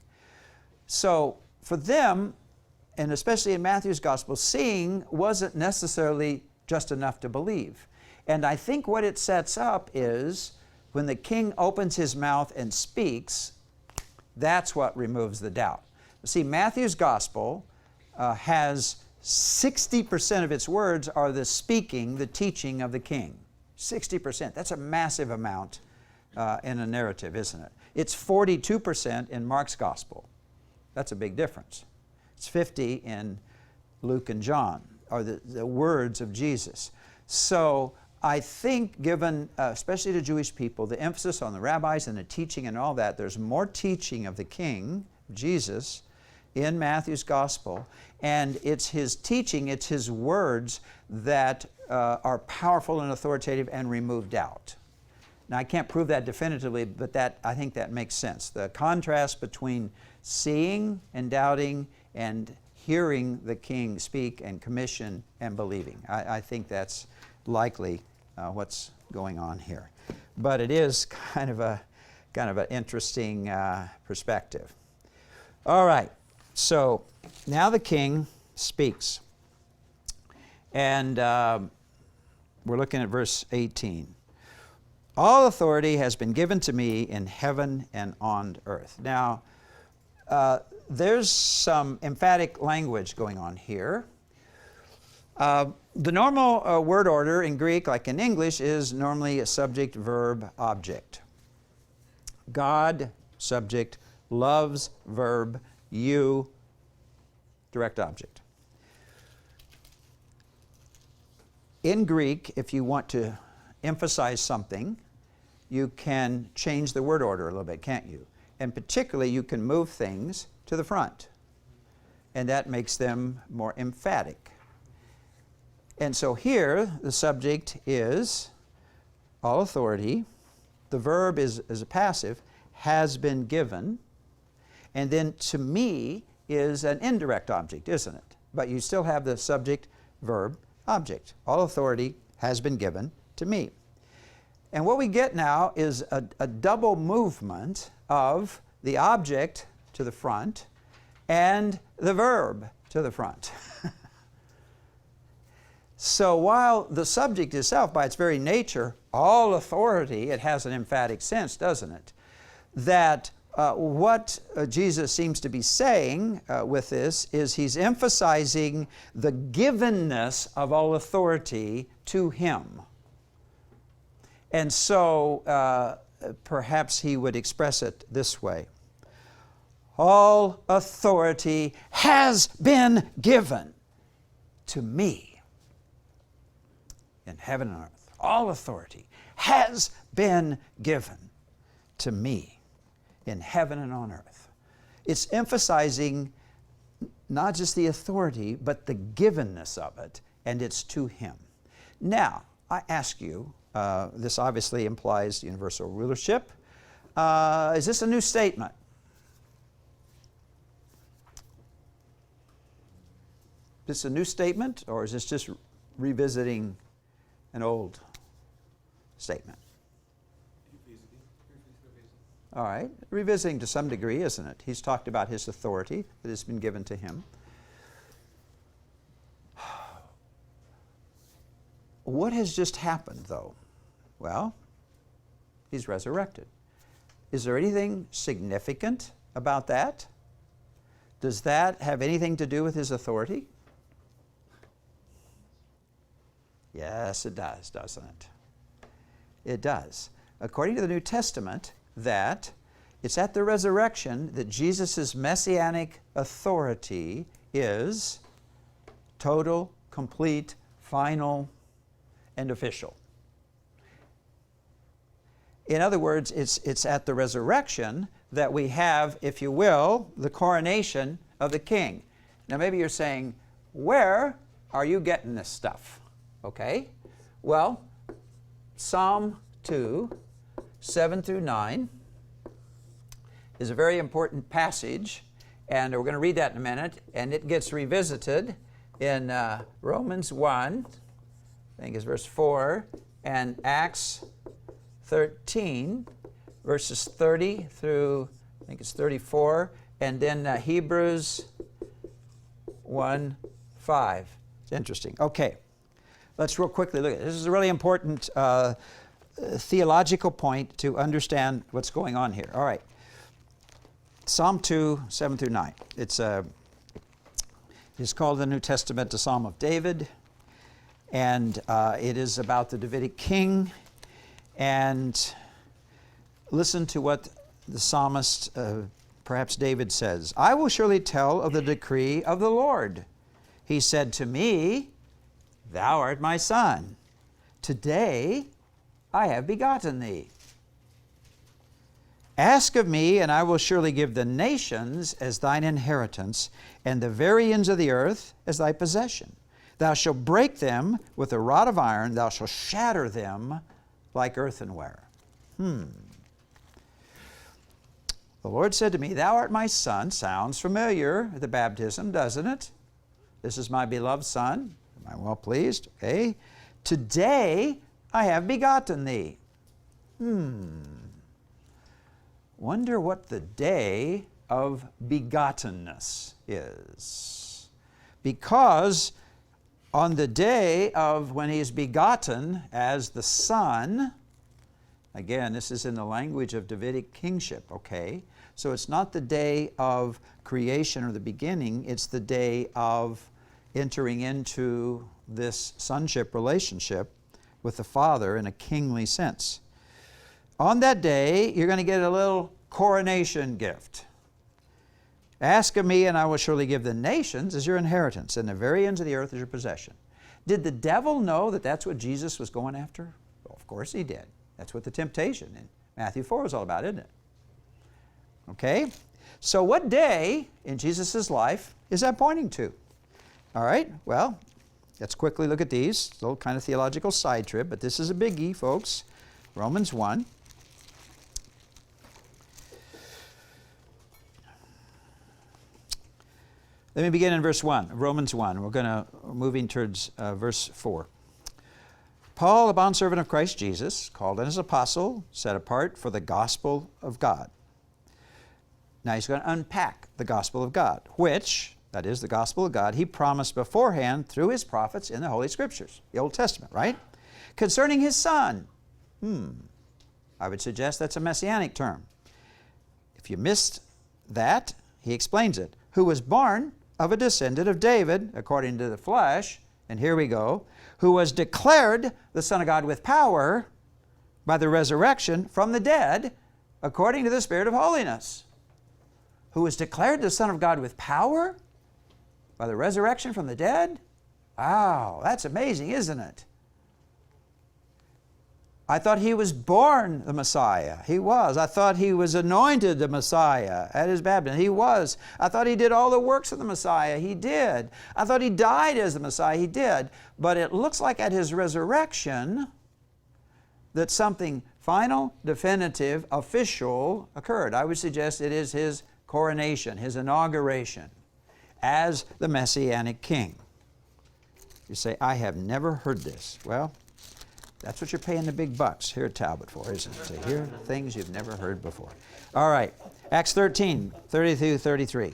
So for them, and especially in Matthew's Gospel, seeing wasn't necessarily just enough to believe. And I think what it sets up is when the king opens his mouth and speaks, that's what removes the doubt. See, Matthew's Gospel has 60% of its words are the speaking, the teaching of the king. 60%. That's a massive amount in a narrative, isn't it? It's 42% in Mark's Gospel. That's a big difference. It's 50 in Luke and John, are the words of Jesus. So I think given, especially to Jewish people, the emphasis on the rabbis and the teaching and all that, there's more teaching of the King, Jesus, in Matthew's Gospel, and it's His teaching, it's His words that are powerful and authoritative and remove doubt. Now, I can't prove that definitively, but I think that makes sense. The contrast between seeing and doubting and hearing the King speak and commission and believing. I think that's likely what's going on here. But it is kind of an interesting perspective. All right, so now the King speaks. And we're looking at verse 18. All authority has been given to me in heaven and on earth. Now, there's some emphatic language going on here. The normal word order in Greek, like in English, is normally a subject, verb, object. God, subject, loves, verb, you, direct object. In Greek, if you want to emphasize something, you can change the word order a little bit, can't you? And particularly, you can move things to the front. And that makes them more emphatic. And so here, the subject is all authority. The verb is a passive, has been given. And then to me is an indirect object, isn't it? But you still have the subject, verb, object. All authority has been given to me. And what we get now is a double movement of the object to the front and the verb to the front. So while the subject itself, by its very nature, all authority, it has an emphatic sense, doesn't it? That what Jesus seems to be saying with this is he's emphasizing the givenness of all authority to him. And so perhaps he would express it this way. All authority has been given to me in heaven and earth. All authority has been given to me in heaven and on earth. It's emphasizing not just the authority, but the givenness of it, and it's to him. Now, I ask you, this obviously implies universal rulership. Is this a new statement? Is this a new statement, or is this just revisiting an old statement? All right, revisiting to some degree, isn't it? He's talked about his authority that has been given to him. What has just happened, though? Well, he's resurrected. Is there anything significant about that? Does that have anything to do with his authority? Yes, it does, doesn't it? It does. According to the New Testament, that it's at the resurrection that Jesus' messianic authority is total, complete, final, and official. In other words, it's at the resurrection that we have, if you will, the coronation of the king. Now maybe you're saying, where are you getting this stuff? Okay, well, Psalm 2, 7 through 9 is a very important passage, and we're going to read that in a minute, and it gets revisited in Romans 1, I think it's verse 4, and Acts 13, verses 30 through, I think it's 34, and then Hebrews 1, 5. It's interesting. Okay. Let's real quickly look at it. This is a really important theological point to understand what's going on here. All right. Psalm 2, 7 through 9. It's called in the New Testament the Psalm of David. And it is about the Davidic king. And listen to what the psalmist, perhaps David, says. I will surely tell of the decree of the Lord. He said to me, Thou art my son. Today I have begotten thee. Ask of me, and I will surely give the nations as thine inheritance, and the very ends of the earth as thy possession. Thou shalt break them with a rod of iron, thou shalt shatter them like earthenware. The Lord said to me, Thou art my son. Sounds familiar at the baptism, doesn't it? This is my beloved son. Am I well pleased? Okay. Today I have begotten thee. Wonder what the day of begottenness is. Because on the day of when he is begotten as the son, again, this is in the language of Davidic kingship, okay? So it's not the day of creation or the beginning, it's the day of entering into this sonship relationship with the Father in a kingly sense. On that day, you're going to get a little coronation gift. Ask of me, and I will surely give the nations as your inheritance, and the very ends of the earth as your possession. Did the devil know that that's what Jesus was going after? Well, of course he did. That's what the temptation in Matthew 4 is all about, isn't it? Okay? So what day in Jesus' life is that pointing to? All right, well, let's quickly look at these. A little kind of theological side trip, but this is a biggie, folks. Romans 1. Let me begin in verse 1, Romans 1. We're moving towards verse 4. Paul, a bondservant of Christ Jesus, called as apostle, set apart for the gospel of God. Now he's going to unpack the gospel of God, which that is the gospel of God, He promised beforehand through His prophets in the Holy Scriptures, the Old Testament, right? Concerning His Son. I would suggest that's a messianic term. If you missed that, He explains it. Who was born of a descendant of David, according to the flesh, and here we go, who was declared the Son of God with power by the resurrection from the dead, according to the Spirit of holiness. Who was declared the Son of God with power by the resurrection from the dead? Wow, that's amazing, isn't it? I thought He was born the Messiah. He was. I thought He was anointed the Messiah at His baptism. He was. I thought He did all the works of the Messiah. He did. I thought He died as the Messiah. He did. But it looks like at His resurrection that something final, definitive, official occurred. I would suggest it is His coronation, His inauguration as the Messianic King. You say, I have never heard this. Well, that's what you're paying the big bucks here at Talbot for, isn't it? To hear things you've never heard before. All right, Acts 13, 32-33.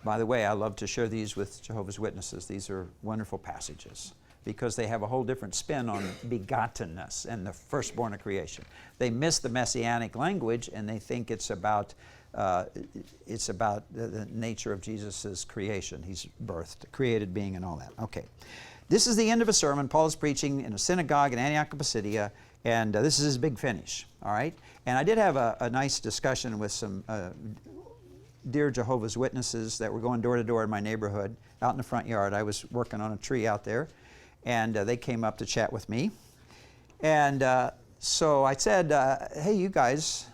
By the way, I love to share these with Jehovah's Witnesses. These are wonderful passages because they have a whole different spin on begottenness and the firstborn of creation. They miss the messianic language and they think it's about the nature of Jesus' creation. He's birthed, created being and all that. Okay. This is the end of a sermon. Paul is preaching in a synagogue in Antioch of Pisidia, and this is his big finish, all right? And I did have a nice discussion with some dear Jehovah's Witnesses that were going door to door in my neighborhood, out in the front yard. I was working on a tree out there, and they came up to chat with me. And so I said, hey, you guys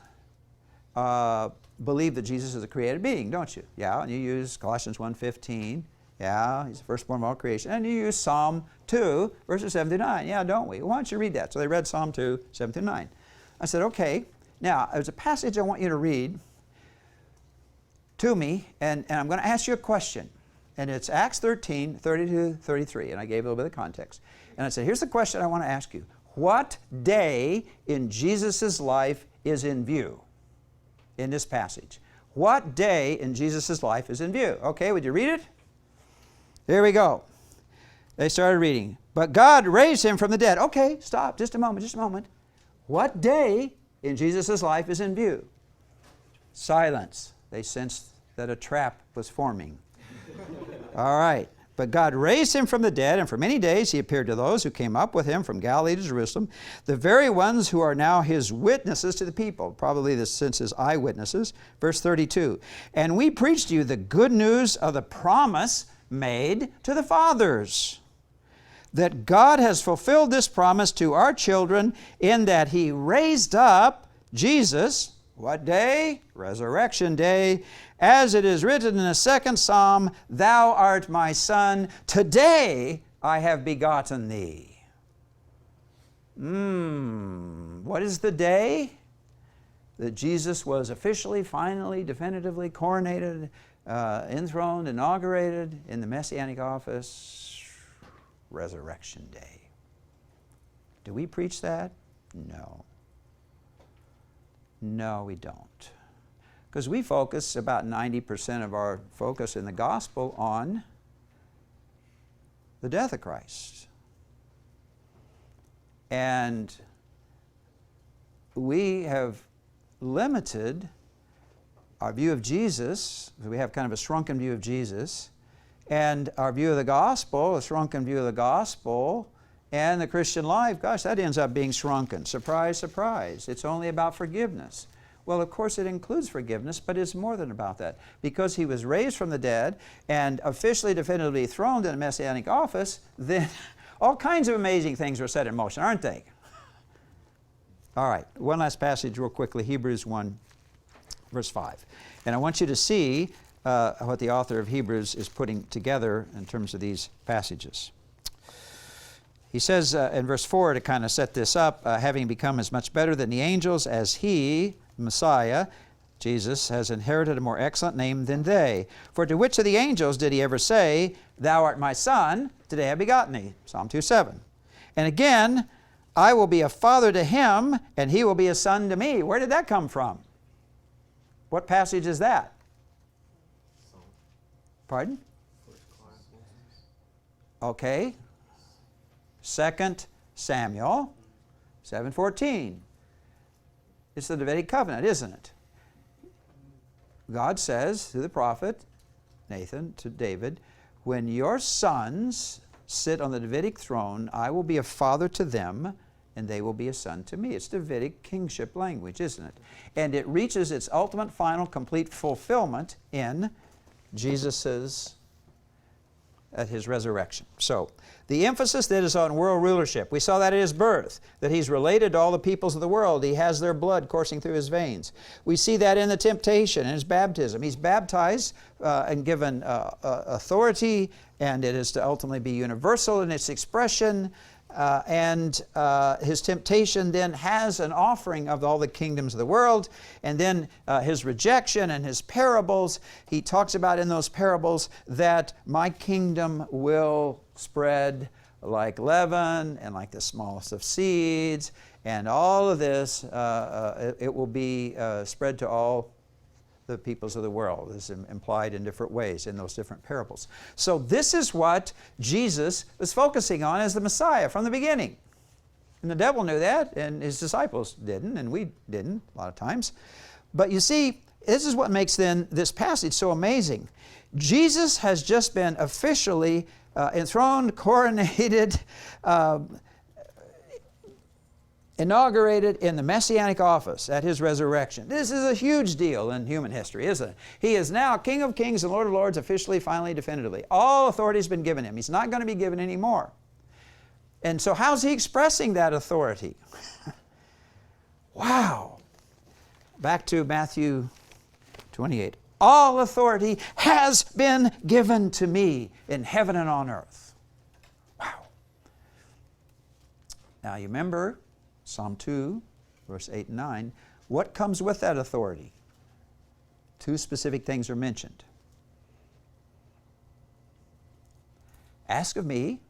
believe that Jesus is a created being, don't you? Yeah, and you use Colossians 1:15. Yeah, He's the firstborn of all creation. And you use Psalm 2, verses 7 through 9. Yeah, don't we? Why don't you read that? So they read Psalm 2, 7 through 9. I said, okay. Now, there's a passage I want you to read to me, and I'm going to ask you a question. And it's Acts 13, 32-33. And I gave a little bit of context. And I said, here's the question I want to ask you. What day in Jesus' life is in view in this passage? What day in Jesus' life is in view? Okay, would you read it? Here we go. They started reading. But God raised Him from the dead. Okay, stop. Just a moment. What day in Jesus' life is in view? Silence. They sensed that a trap was forming. All right. But God raised Him from the dead, and for many days He appeared to those who came up with Him from Galilee to Jerusalem, the very ones who are now His witnesses to the people. Probably this sense is eyewitnesses. Verse 32. And we preach to you the good news of the promise made to the fathers, that God has fulfilled this promise to our children in that He raised up Jesus, what day? Resurrection day, as it is written in the second Psalm, Thou art my Son, today I have begotten thee. What is the day that Jesus was officially, finally, definitively coronated, enthroned, inaugurated in the Messianic office? Resurrection Day. Do we preach that? No. No, we don't. Because we focus about 90% of our focus in the gospel on the death of Christ. And we have limited our view of Jesus. We have kind of a shrunken view of Jesus. And our view of the gospel, a shrunken view of the gospel, and the Christian life, gosh, that ends up being shrunken. Surprise, surprise. It's only about forgiveness. Well, of course it includes forgiveness, but it's more than about that. Because He was raised from the dead and officially, definitively throned in the Messianic office, then all kinds of amazing things were set in motion, aren't they? All right, one last passage real quickly, Hebrews 1, verse 5. And I want you to see what the author of Hebrews is putting together in terms of these passages. He says in verse 4 to kind of set this up, having become as much better than the angels as He, Messiah, Jesus, has inherited a more excellent name than they. For to which of the angels did He ever say, Thou art my Son, today I have begotten thee? Psalm 2:7. And again, I will be a father to him, and he will be a son to me. Where did that come from? What passage is that? Pardon? Okay. 2 Samuel 7:14. It's the Davidic covenant, isn't it? God says through the prophet Nathan to David, when your sons sit on the Davidic throne, I will be a father to them, and they will be a son to me. It's Davidic kingship language, isn't it? And it reaches its ultimate, final, complete fulfillment in Jesus's at His resurrection. So, the emphasis that is on world rulership. We saw that at His birth, that He's related to all the peoples of the world. He has their blood coursing through His veins. We see that in the temptation, in His baptism. He's baptized and given authority, and it is to ultimately be universal in its expression. And His temptation then has an offering of all the kingdoms of the world. And then His rejection and His parables, He talks about in those parables that my kingdom will spread like leaven and like the smallest of seeds. And all of this, it will be spread to all the peoples of the world, is implied in different ways in those different parables. So this is what Jesus was focusing on as the Messiah from the beginning. And the devil knew that, and His disciples didn't, and we didn't a lot of times. But you see, this is what makes then this passage so amazing. Jesus has just been officially enthroned, coronated, inaugurated in the Messianic office at His resurrection. This is a huge deal in human history, isn't it? He is now King of Kings and Lord of Lords, officially, finally, definitively. All authority has been given Him. He's not going to be given any more. And so how's He expressing that authority? Wow. Back to Matthew 28. All authority has been given to me in heaven and on earth. Wow. Now you remember Psalm 2, verse 8 and 9. What comes with that authority? Two specific things are mentioned. Ask of me,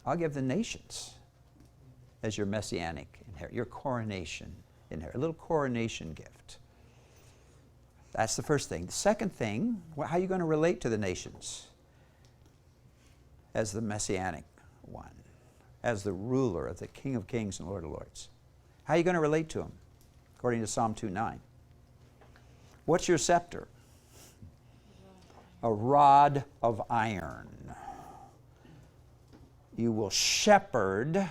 I'll give the nations as your messianic inheritance, your coronation inheritance, a little coronation gift. That's the first thing. The second thing, how are you going to relate to the nations as the messianic one? As the ruler, as the King of Kings and Lord of Lords. How are you going to relate to Him? According to Psalm 2:9. What's your scepter? A rod of iron. You will shepherd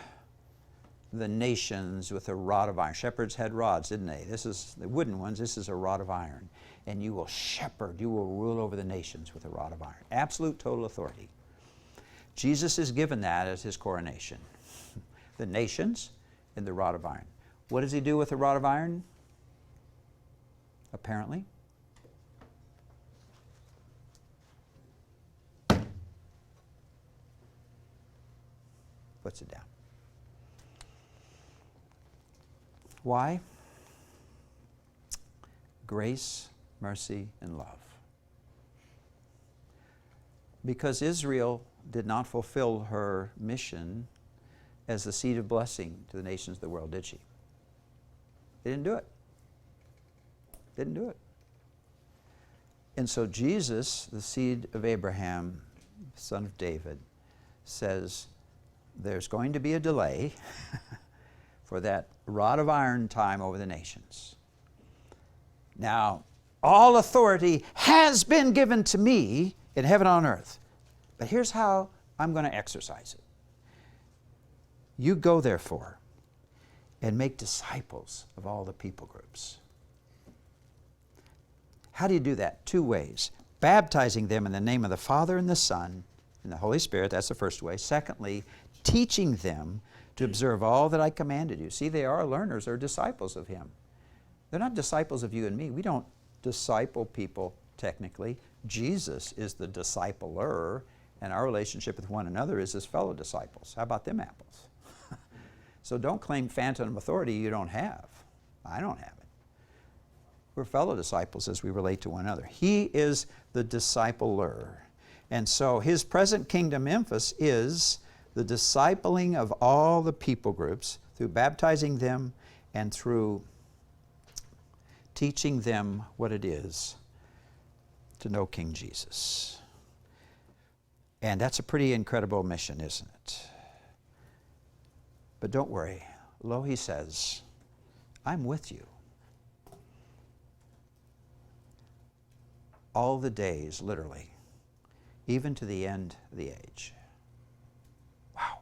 the nations with a rod of iron. Shepherds had rods, didn't they? This is the wooden ones. This is a rod of iron. And you will shepherd, you will rule over the nations with a rod of iron. Absolute, total authority. Jesus is given that as His coronation. The nations and the rod of iron. What does He do with the rod of iron? Apparently. Puts it down. Why? Grace, mercy, and love. Because Israel did not fulfill her mission as the seed of blessing to the nations of the world, did she? They didn't do it. Didn't do it. And so Jesus, the seed of Abraham, son of David, says there's going to be a delay for that rod of iron time over the nations. Now, all authority has been given to me in heaven and on earth. But here's how I'm going to exercise it. You go, therefore, and make disciples of all the people groups. How do you do that? Two ways. Baptizing them in the name of the Father and the Son and the Holy Spirit. That's the first way. Secondly, teaching them to observe all that I commanded you. See, they are learners or disciples of Him. They're not disciples of you and me. We don't disciple people technically. Jesus is the discipler, and our relationship with one another is as fellow disciples. How about them apples? So don't claim phantom authority you don't have. I don't have it. We're fellow disciples as we relate to one another. He is the discipler. And so His present kingdom emphasis is the discipling of all the people groups through baptizing them and through teaching them what it is to know King Jesus. And that's a pretty incredible mission, isn't it? But don't worry. Lo, he says, I'm with you all the days, literally, even to the end of the age. Wow.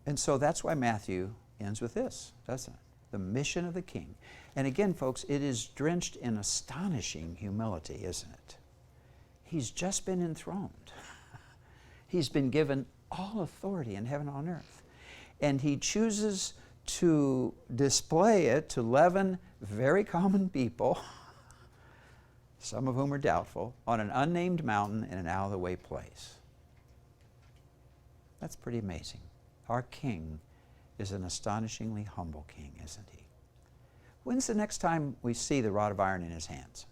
And so that's why Matthew ends with this, doesn't it? The mission of the King. And again, folks, it is drenched in astonishing humility, isn't it? He's just been enthroned. He's been given all authority in heaven and on earth. And he chooses to display it to 11 very common people, some of whom are doubtful, on an unnamed mountain in an out-of-the-way place. That's pretty amazing. Our King is an astonishingly humble King, isn't he? When's the next time we see the rod of iron in his hands?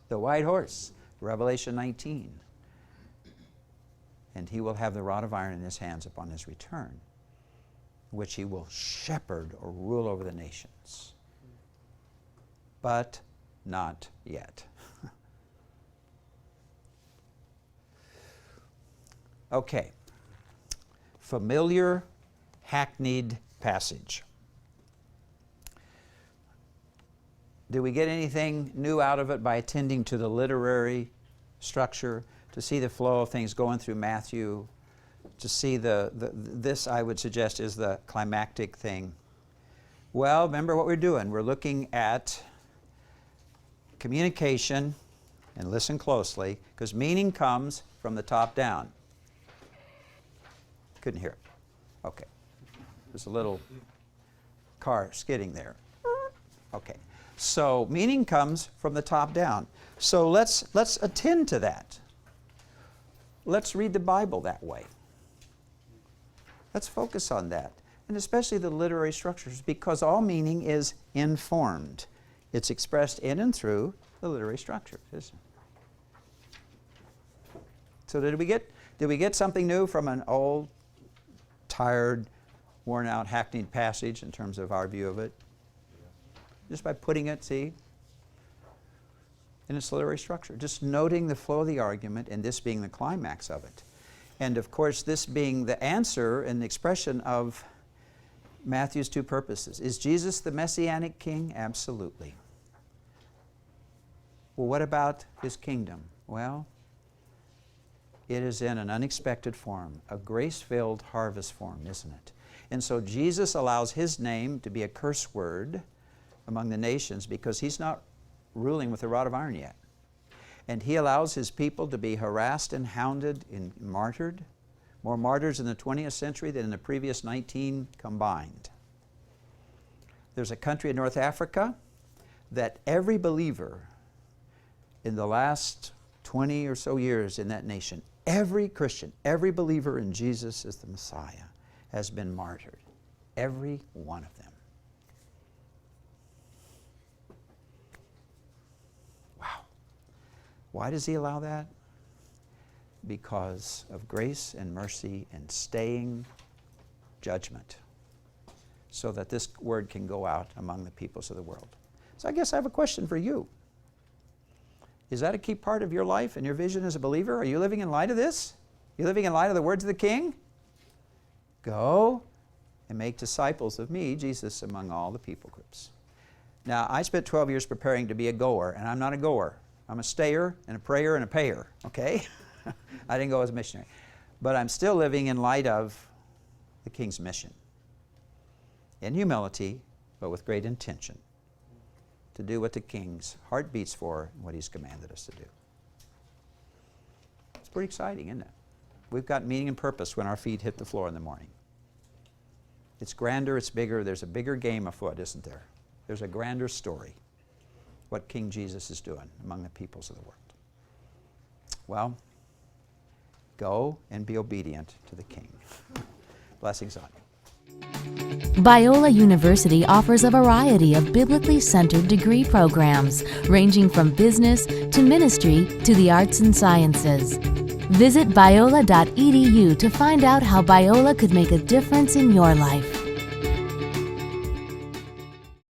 The white horse, Revelation 19. And he will have the rod of iron in his hands upon his return, which he will shepherd or rule over the nations. But not yet. Okay. Familiar, hackneyed passage. Do we get anything new out of it by attending to the literary structure, to see the flow of things going through Matthew, to see this, I would suggest, is the climactic thing? Well, remember what we're doing. We're looking at communication, and listen closely, because meaning comes from the top down. Couldn't hear it. Okay. There's a little car skidding there. Okay. So meaning comes from the top down. So let's attend to that. Let's read the Bible that way. Let's focus on that. And especially the literary structures, because all meaning is informed. It's expressed in and through the literary structure, isn't it? So did we get something new from an old, tired, worn out, hackneyed passage in terms of our view of it? Just by putting it, see, in its literary structure. Just noting the flow of the argument and this being the climax of it. And of course, this being the answer and the expression of Matthew's two purposes. Is Jesus the Messianic King? Absolutely. Well, what about his kingdom? Well, it is in an unexpected form, a grace-filled harvest form, isn't it? And so Jesus allows his name to be a curse word among the nations because he's not ruling with a rod of iron yet. And he allows his people to be harassed and hounded and martyred. More martyrs in the 20th century than in the previous 19 combined. There's a country in North Africa that every believer in the last 20 or so years in that nation, every Christian, every believer in Jesus as the Messiah has been martyred. Every one of them. Wow. Why does he allow that? Because of grace and mercy and staying judgment, so that this word can go out among the peoples of the world. So I guess I have a question for you. Is that a key part of your life and your vision as a believer? Are you living in light of this? Are you living in light of the words of the King? Go and make disciples of me, Jesus, among all the people groups. Now, I spent 12 years preparing to be a goer, and I'm not a goer. I'm a stayer and a prayer and a payer, okay? I didn't go as a missionary. But I'm still living in light of the King's mission. In humility, but with great intention, to do what the King's heart beats for and what he's commanded us to do. It's pretty exciting, isn't it? We've got meaning and purpose when our feet hit the floor in the morning. It's grander, it's bigger, there's a bigger game afoot, isn't there? There's a grander story, what King Jesus is doing among the peoples of the world. Well, go and be obedient to the King. Blessings on you. Biola University offers a variety of biblically centered degree programs, ranging from business to ministry to the arts and sciences. Visit biola.edu to find out how Biola could make a difference in your life.